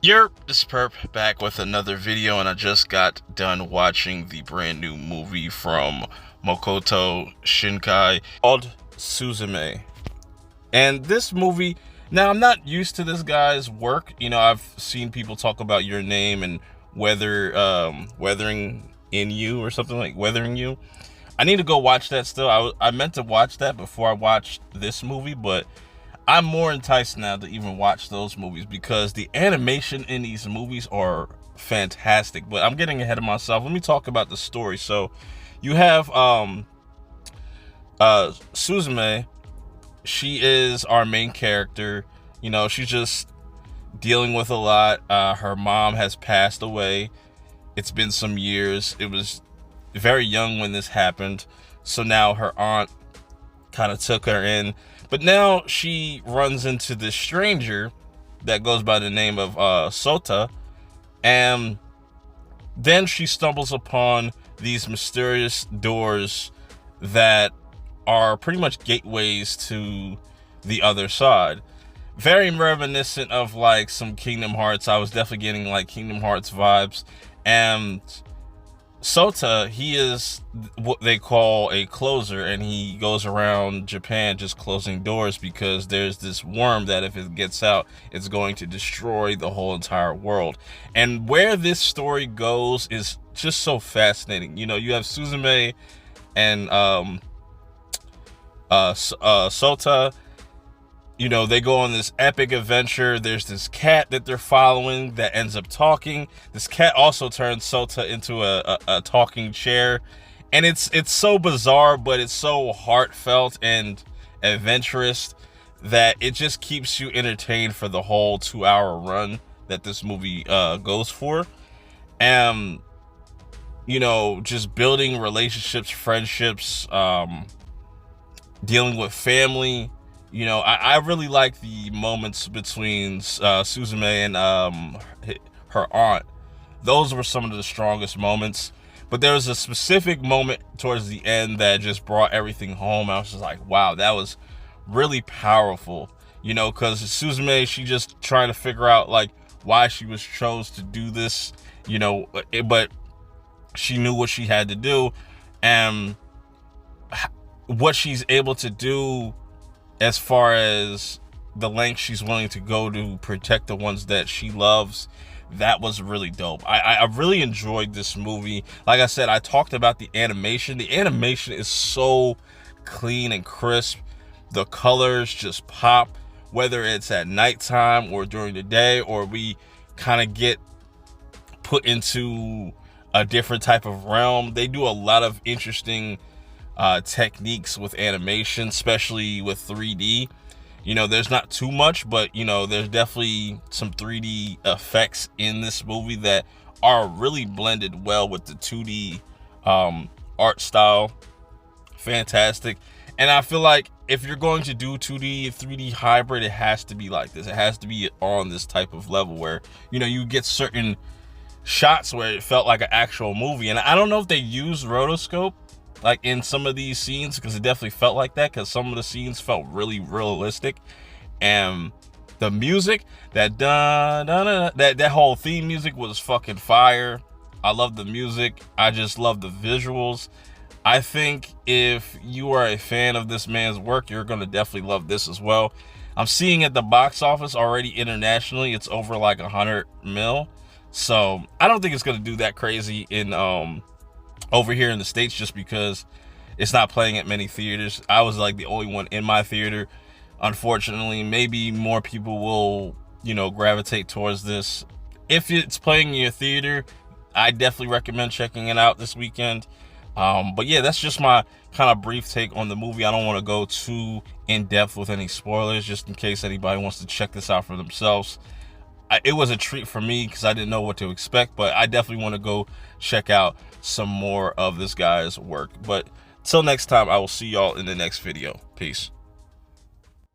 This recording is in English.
This Perp back with another video, and I just got done watching the brand new movie from Makoto Shinkai called Suzume. And this movie, now I'm not used to this guy's work. You know, I've seen people talk about Your Name and Weathering in You or something like Weathering You. I need to go watch that still. I meant to watch that before I watched this movie, but I'm more enticed now to even watch those movies because the animation in these movies are fantastic. But I'm getting ahead of myself. Let me talk about the story. So you have Suzume. She is our main character. You know, she's just dealing with a lot. Her mom has passed away. It's been some years. It was very young when this happened. So now her aunt kind of took her in. But now she runs into this stranger that goes by the name of Sota. And then she stumbles upon these mysterious doors that are pretty much gateways to the other side. Very reminiscent of like some Kingdom Hearts. I was definitely getting like Kingdom Hearts vibes. And Sota, he is what they call a closer, and he goes around Japan just closing doors because there's this worm that if it gets out, it's going to destroy the whole entire world. And where this story goes is just so fascinating. You know, you have Suzume and Sota. You know, they go on this epic adventure. There's this cat that they're following that ends up talking. This cat also turns Sota into a talking chair. And it's so bizarre, but it's so heartfelt and adventurous that it just keeps you entertained for the whole 2-hour run that this movie goes for. And, you know, just building relationships, friendships, dealing with family. You know, I really like the moments between Suzume and her aunt. Those were some of the strongest moments. But there was a specific moment towards the end that just brought everything home. I was just like, wow, that was really powerful. You know, because Suzume, she just trying to figure out like why she was chose to do this. You know, but she knew what she had to do, and what she's able to do as far as the length she's willing to go to protect the ones that she loves. That was really dope. I really enjoyed this movie. Like I said, I talked about the animation. The animation is so clean and crisp. The colors just pop, whether it's at nighttime or during the day, or we kind of get put into a different type of realm. They do a lot of interesting techniques with animation, especially with 3D. You know, there's not too much, but you know, there's definitely some 3D effects in this movie that are really blended well with the 2D art style. Fantastic. And I feel like if you're going to do 2D 3D hybrid, it has to be like this. It has to be on this type of level where, you know, you get certain shots where it felt like an actual movie. And I don't know if they used rotoscope like in some of these scenes, because it definitely felt like that, because some of the scenes felt really realistic. And the music, that whole theme music was fucking fire. I love the music. I just love the visuals. I think if you are a fan of this man's work, you're gonna definitely love this as well. I'm seeing at the box office already internationally, it's over like 100 mil. So I don't think it's gonna do that crazy in over here in the States, just because it's not playing at many theaters. I was like the only one in my theater, unfortunately. Maybe more people will, you know, gravitate towards this. If it's playing in your theater, I definitely recommend checking it out this weekend. But yeah, that's just my kind of brief take on the movie. I don't want to go too in depth with any spoilers, just in case anybody wants to check this out for themselves. It was a treat for me because I didn't know what to expect, but I definitely want to go check out some more of this guy's work. But till next time, I will see y'all in the next video. Peace.